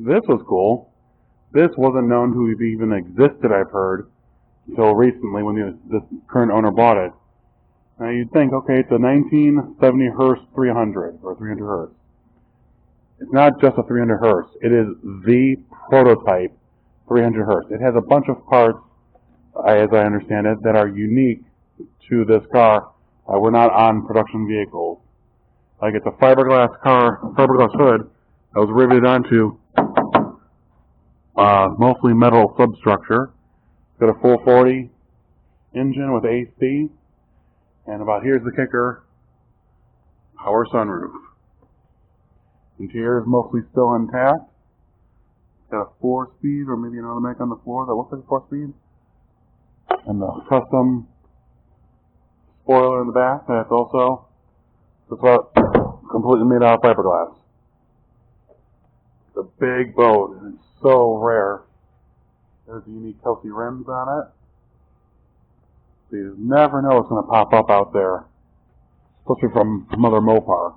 This was cool. This wasn't known to have even existed, I've heard, until recently when this current owner bought it. Now you'd think, okay, it's a 1970 Hurst 300, or 300 Hurst. It's not just a 300 Hurst. It is the prototype 300 Hurst. It has a bunch of parts, as I understand it, that are unique to this car. We're not on production vehicles. Like it's a fiberglass car, fiberglass hood that was riveted onto mostly metal substructure. It's got a 440 engine with AC, and about here's the kicker: power sunroof. Interior is mostly still intact. It's got a 4-speed, or maybe an automatic on the floor that looks like a 4-speed, and the custom spoiler in the back. That's also completely made out of fiberglass. It's a big boat, and it's so rare. There's the unique Kelsey rims on it. So you never know what's going to pop up out there, especially from Mother Mopar.